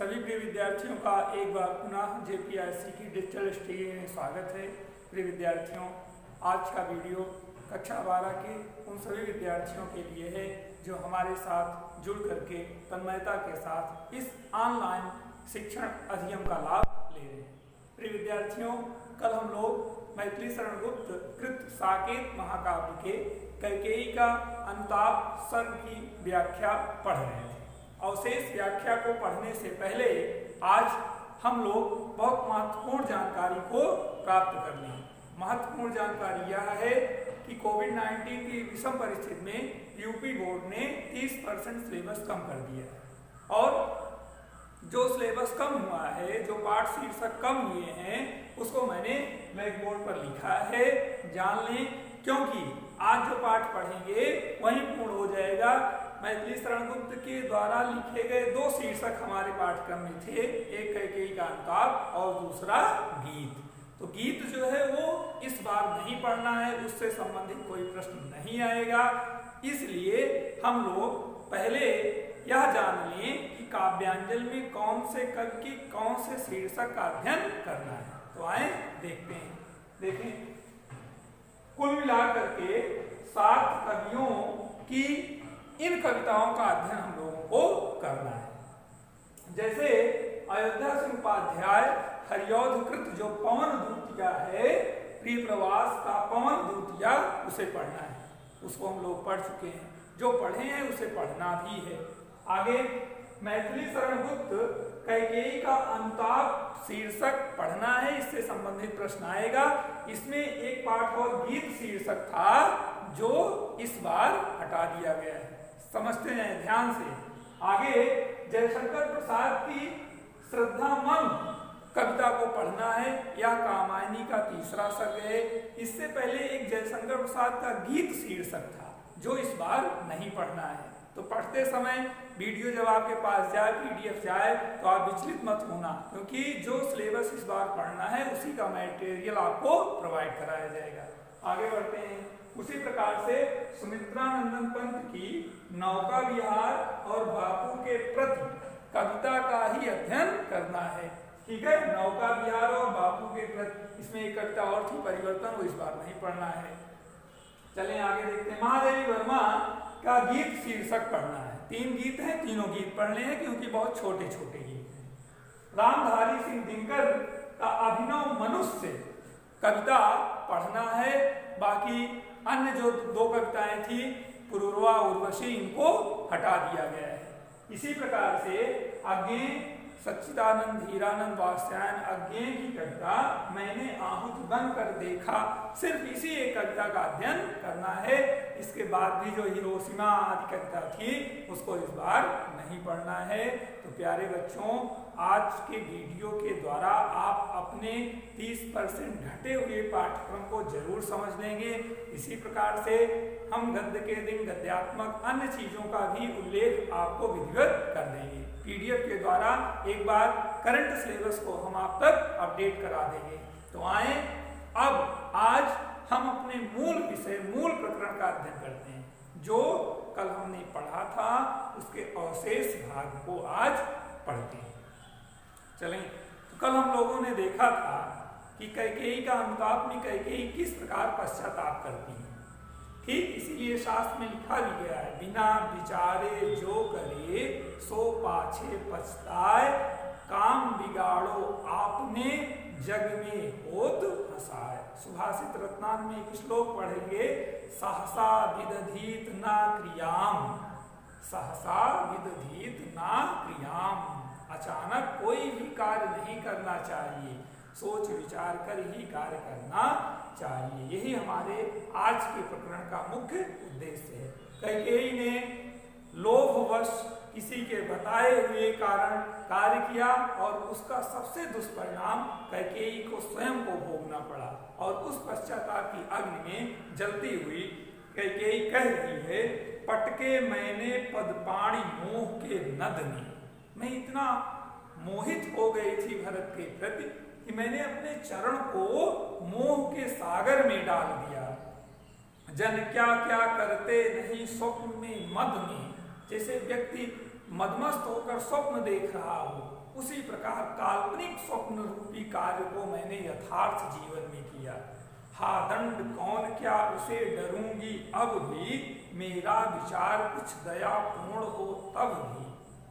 सभी प्रिय विद्यार्थियों का एक बार पुनः जेपीआईसी की डिजिटल स्टडी में स्वागत है। प्रिय विद्यार्थियों, आज का वीडियो कक्षा 12 के उन सभी विद्यार्थियों के लिए है जो हमारे साथ जुड़ करके तन्मयता के साथ इस ऑनलाइन शिक्षण अधिगम का लाभ ले रहे हैं। प्रिय विद्यार्थियों, कल हम लोग मैथिली शरण गुप्त कृत साकेत महाकाव्य के कैकेयी का अनुताप सर्ग की व्याख्या पढ़ रहे थे। अवशेष व्याख्या को पढ़ने से पहले आज हम लोग बहुत महत्वपूर्ण जानकारी को प्राप्त कर लें। महत्वपूर्ण जानकारी यह है कि कोविड-19 की विषम परिस्थिति में यूपी बोर्ड ने 30% सिलेबस कम कर दिया है और जो सिलेबस कम हुआ है, जो पाठ शीर्षक कम हुए हैं, उसको मैंने ब्लैक बोर्ड पर लिखा है, जान लें। क्योंकि आज जो पाठ पढ़ेंगे वही पूर्ण हो जाएगा। मैथिली शरण गुप्त के द्वारा लिखे गए दो शीर्षक हमारे पाठ्यक्रम में थे, एक कैकेयी का अनुताप और दूसरा गीत। तो गीत जो है वो इस बार नहीं पढ़ना है, उससे संबंधित कोई प्रश्न नहीं आएगा। इसलिए हम लोग पहले यह जान लें कि काव्यांजलि में कौन से कवि की कौन से शीर्षक का अध्ययन करना है। तो आए देखते हैं। देखें, कुल मिलाकर के 7 कवियों की इन कविताओं का अध्ययन हम लोगों को करना है। जैसे अयोध्या सिंह उपाध्याय हरिऔध कृत जो पवन दूतिया है, प्रिय प्रवास का पवन दूतिया, उसे पढ़ना है। उसको हम लोग पढ़ चुके हैं, जो पढ़े हैं उसे पढ़ना भी है। आगे मैथिली शरण गुप्त कैकेयी का अनुताप शीर्षक पढ़ना है, इससे संबंधित प्रश्न आएगा। इसमें एक पाठ और गीत शीर्षक था जो इस बार हटा दिया गया है, समझते हैं ध्यान से। आगे जयशंकर प्रसाद की श्रद्धामन कविता को पढ़ना है, यह कामायनी का तीसरा सर्ग है। इससे पहले एक जयशंकर प्रसाद का गीत शीर्षक था जो इस बार नहीं पढ़ना है। तो पढ़ते समय वीडियो जब आपके पास जाए, पीडीएफ जाए, तो आप विचलित मत होना, क्योंकि जो सिलेबस इस बार पढ़ना है उसी का मटेरियल आपको प्रोवाइड कराया जाएगा। आगे बढ़ते हैं। उसी प्रकार से सुमित्रानंदन पंत की नौका विहार और बापू के प्रति कविता का ही अध्ययन करना है। ठीक है, नौका विहार और बापू के प्रति, इसमें एक कविता और थी परिवर्तन, वो इस बार नहीं पढ़ना है। चलें आगे देखते हैं। महादेवी वर्मा का गीत शीर्षक पढ़ना है। 3 गीत हैं, तीनों गीत पढ़ने हैं क्योंकि बहुत छोटे छोटे गीत हैं। रामधारी सिंह दिनकर का अभिनव मनुष्य कविता पढ़ना है। बाकी अन्य जो 2 कविताएं थी, पुरूरवा उर्वशी, इनको हटा दिया गया है। इसी प्रकार से अज्ञेय सच्चिदानंद हीरानंद वात्स्यायन अज्ञेय की कविता मैंने आहूत बनकर देखा, सिर्फ इसी एक कविता का अध्ययन करना है। इसके बाद भी जो हिरोशिमा आदि कविता थी उसको इस बार नहीं पढ़ना है। तो प्यारे बच्चों, आज के वीडियो के द्वारा आप अपने 30% घटे हुए पाठ्यक्रम को जरूर समझ लेंगे। इसी प्रकार से हम गद्य के दिन गद्यात्मक अन्य चीजों का भी उल्लेख आपको विधिवत कर देंगे। पीडीएफ के द्वारा एक बार करंट सिलेबस को हम आप तक अपडेट करा देंगे। तो आए अब आज हम अपने मूल विषय, मूल प्रकरण का अध्ययन करते हैं, जो कल हमने पढ़ा था उसके अवशेष भाग को आज पढ़ते हैं। चलें, तो कल हम लोगों ने देखा था कि कैकेयी का अनुताप में कैकेयी किस प्रकार पश्चाताप करती है। ठीक इसीलिए शास्त्र में लिखा भी गया है, बिना विचारे जो करे सो पाछे पछताए, काम बिगाड़ो आपने जग में होत हसाए। सुभाषित रत्नान में एक श्लोक पढ़ेंगे, सहसा विदधीत ना क्रियाम, सहसा विदधीत ना क्रियाम। अचानक कोई भी कार्य नहीं करना चाहिए, सोच विचार कर ही कार्य करना चाहिए। यही हमारे आज के प्रकरण का मुख्य उद्देश्य है। कैकेयी ने लोभवश किसी के बताए हुए कारण कार्य किया और उसका सबसे दुष्परिणाम कैकेयी को स्वयं को भोगना पड़ा और उस पश्चाताप की अग्नि में जलती हुई कैकेयी कह रही है, पटके मैंने पदपाणि मोह के नदनी। मैं इतना मोहित हो गई थी भरत के प्रति कि मैंने अपने चरण को मोह के सागर में डाल दिया। जन क्या क्या करते नहीं स्वप्न में मद में। जैसे व्यक्ति मदमस्त होकर स्वप्न देख रहा हो, उसी प्रकार काल्पनिक स्वप्न रूपी कार्य को मैंने यथार्थ जीवन में किया। हा दंड कौन क्या उसे डरूंगी अब भी, मेरा विचार कुछ दयापूर्ण हो तब भी।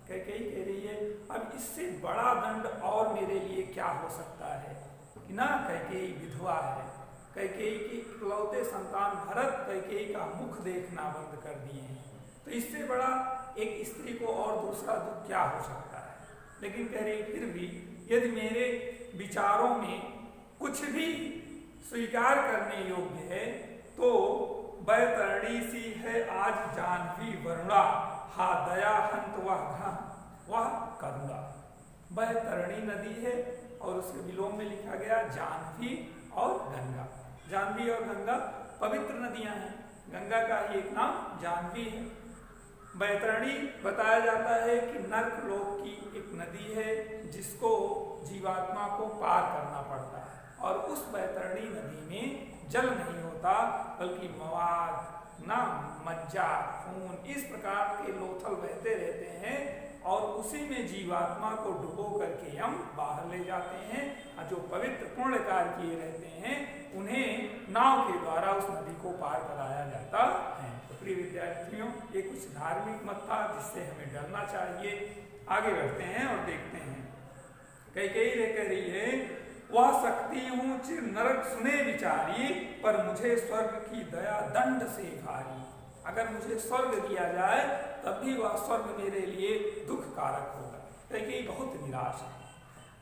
कैकेयी कह रही है अब इससे बड़ा दंड और मेरे लिए क्या हो सकता है कि ना कैकेयी विधवा है, कैकेयी की इकलौते संतान भरत कैकेयी का मुख देखना बंद कर दिए हैं, तो इससे बड़ा एक स्त्री को और दूसरा दुख क्या हो सकता है। लेकिन कह रही फिर भी यदि मेरे विचारों में कुछ भी स्वीकार करने योग्य है तो बैतरणी सी है आज जाह्नवी वरुणा, हा दया हंत वह करुणा। बैतरणी नदी है और उसके विलोम में लिखा गया जाह्नवी और गंगा। जाह्नवी और गंगा पवित्र नदियां हैं, गंगा का ही एक नाम जाह्नवी है। बैतरणी बताया जाता है कि नर्क लोक की एक नदी है जिसको जीवात्मा को पार करना पड़ता है, और उस बैतरणी नदी में जल नहीं होता बल्कि मवाद ना मज्जा खून इस प्रकार के लोथल बहते रहते हैं, और उसी में जीवात्मा को डुबो करके हम बाहर ले जाते हैं। जो पवित्र पुण्य कार्य किए रहते हैं उन्हें नाव के द्वारा उस नदी को पार कराया जाता है। तो प्रिय विद्यार्थियों, ये कुछ धार्मिक मत था जिससे हमें डरना चाहिए। आगे बढ़ते हैं और देखते हैं। कैकेयी कह रही है वह शक्ति हूँ चिर नरक सुने विचारी, पर मुझे स्वर्ग की दया दंड से भारी। अगर मुझे स्वर्ग दिया जाए तब भी वह स्वर्ग मेरे लिए दुख कारक होगा। कैकेयी बहुत निराश है।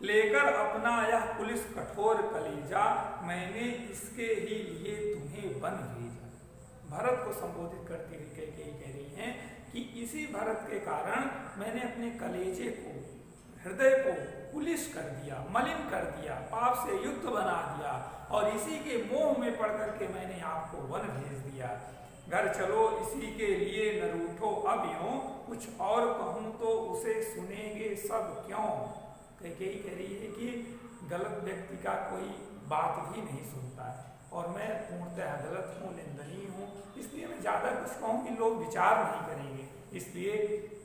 लेकर अपना यह पुलिस कठोर कलेजा, मैंने इसके ही लिए तुम्हें वन भेजा। भरत को संबोधित करती हुई कैकेयी कह रही हैं कि इसी भरत के कारण मैंने अपने कलेजे को, हृदय को पुलिस कर दिया, मलिन कर दिया, पाप से युक्त बना दिया, और इसी के मोह में पड़ करके मैंने आपको वन भेज दिया। घर चलो इसी के लिए न रूठो अब यूं, कुछ और कहूं तो उसे सुनेंगे सब क्यों। कैकेयी कह रही है कि गलत व्यक्ति का कोई बात भी नहीं सुनता है, और मैं पूर्णतः गलत हूँ, निंदनीय हूँ, इसलिए मैं ज़्यादा कुछ कहूँ कि लोग विचार नहीं करेंगे। इसलिए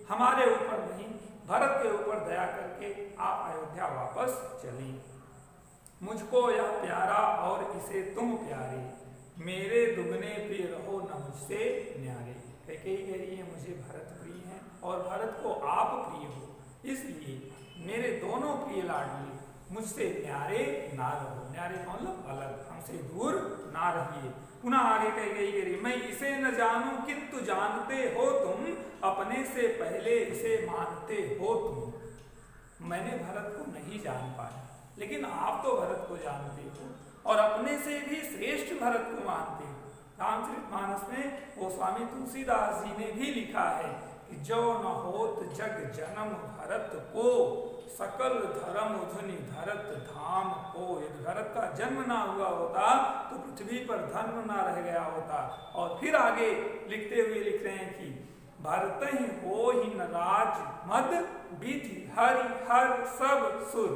हमारे ऊपर नहीं, भरत के ऊपर दया करके आप अयोध्या वापस चलें। मुझको यह प्यारा और इसे तुम प्यारे, मेरे दुगने प्रिय रहो न मुझसे न्यारे। कैकेयी कह रही है मुझे भरत प्रिय है और भरत को आप प्रिय हो, इसलिए मेरे दोनों प्रिय लाडले मुझसे न्यारे ना रहो। न्यारे का मतलब अलग, हमसे दूर ना रहिए। पुनः आगे कैकेयी कह रही मैं इसे न जानूं किंतु जानते हो तुम, अपने से पहले इसे मानते हो तुम। मैंने भरत को नहीं जान पाया, लेकिन आप तो भरत को जानते हो और अपने से भी श्रेष्ठ भरत को मानते हो। रामचरितमानस में गोस्वामी तुलसीदास जी ने भी लिखा है कि जो न होत जग जन्म भरत को, सकल धर्म धुनि धरत धाम को। यदि भरत का जन्म ना हुआ होता तो पृथ्वी पर धर्म ना रह गया होता। और फिर आगे लिखते हुए लिख रहे हैं कि भरत ही हो ही न राज मद विधि हरि हर सब सुर।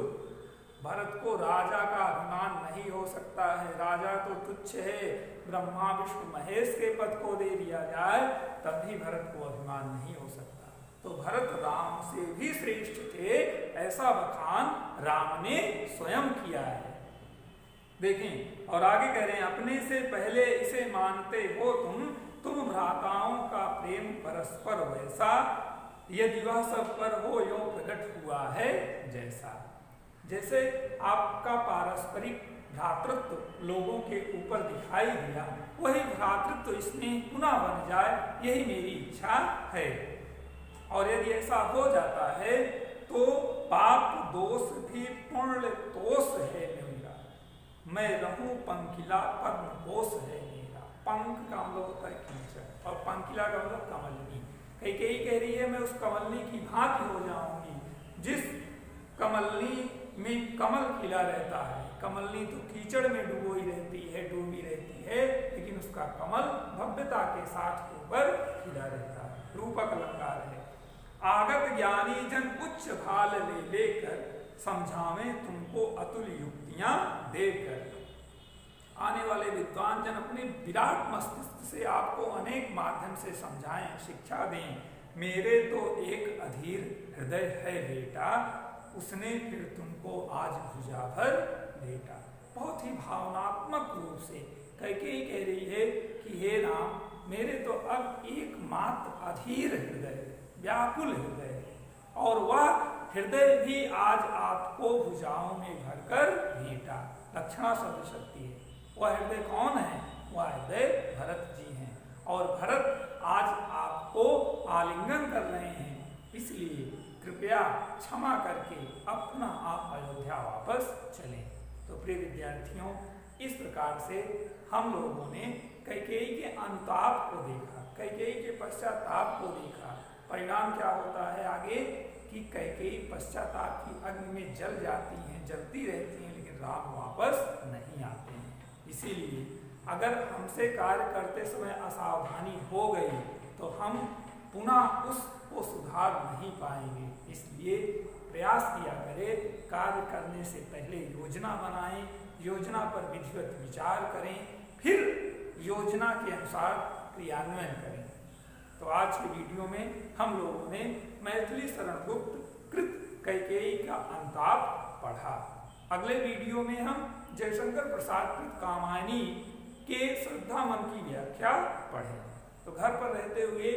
भरत को राजा का अभिमान नहीं हो सकता है, राजा तो तुच्छ है। ब्रह्मा विष्णु महेश के पद को दे दिया जाए तब भी भरत को अभिमान नहीं हो सकता। तो भरत राम से भी श्रेष्ठ थे, ऐसा बखान राम ने स्वयं किया है। देखें और आगे कह रहे हैं अपने से पहले इसे मानते हो तुम भ्राताओं का प्रेम परस्पर वैसा, यदि वह सब पर हो यो प्रकट हुआ है जैसा। जैसे आपका पारस्परिक भ्रातृत्व लोगों के ऊपर दिखाई दिया, वही भ्रातृत्व स्नेह पुनः बन जाए, यही मेरी इच्छा है। और यदि ऐसा हो जाता है तो पाप दोष भी पुण्य तोष है मेरा, मैं रहूं पंकिला पद्म कोश है मेरा। पंख का मतलब होता है कीचड़ और पंकिला का मतलब कमलनी। कैकेयी कह रही है मैं उस कमलनी की भांति हो जाऊंगी जिस कमलनी में कमल खिला रहता है। कमलनी तो कीचड़ में डूबी रहती है, लेकिन उसका कमल भव्यता के साथ ऊपर खिला रहता है, रूपक अलंकार है। आगत ज्ञानी जन उच्च भाल ले लेकर, समझावे तुमको अतुल युक्तियां देकर। आने वाले विद्वान जन अपने विराट मस्तिष्क से आपको अनेक माध्यम से समझाएं, शिक्षा दें, मेरे तो एक अधीर हृदय है बेटा, उसने फिर तुमको आज भुजा भर लेटा। बहुत ही भावनात्मक रूप से कैकेयी कह रही है कि हे राम, मेरे तो अब एकमात्र अधीर हृदय, व्याकुल हृदय है, और वह हृदय भी आज आपको भुजाओं में भरकर भेटा। लक्षणा शब्द शक्ति है। वह हृदय कौन है? वह हृदय भरत जी हैं, और भरत आज आपको आलिंगन कर रहे हैं। इसलिए कृपया क्षमा करके अपना आप अयोध्या वापस चलें। तो प्रिय विद्यार्थियों, इस प्रकार से हम लोगों ने कैकेयी के अनुताप को देखा, कैकेयी के पश्चाताप को देखा। परिणाम क्या होता है आगे कि कैकेयी पश्चाताप की अग्नि में जल जाती हैं, जलती रहती हैं, लेकिन राम वापस नहीं आते हैं। इसीलिए अगर हमसे कार्य करते समय असावधानी हो गई तो हम पुनः उसको सुधार नहीं पाएंगे। इसलिए प्रयास किया करें, कार्य करने से पहले योजना बनाएं, योजना पर विधिवत विचार करें, फिर योजना के अनुसार क्रियान्वयन करें। तो आज के वीडियो में हम लोगों ने मैथिली शरण गुप्त कृत कैकेयी का अनुताप पढ़ा। अगले वीडियो में हम जयशंकर प्रसाद कृत कामायनी के श्रद्धा मन की व्याख्या पढ़ें। तो घर पर रहते हुए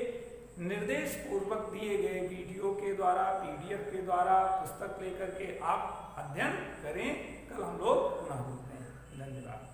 निर्देश पूर्वक दिए गए वीडियो के द्वारा, PDF के द्वारा पुस्तक लेकर के आप अध्ययन करें। कल हम लोग पुनः मिलते हैं। धन्यवाद।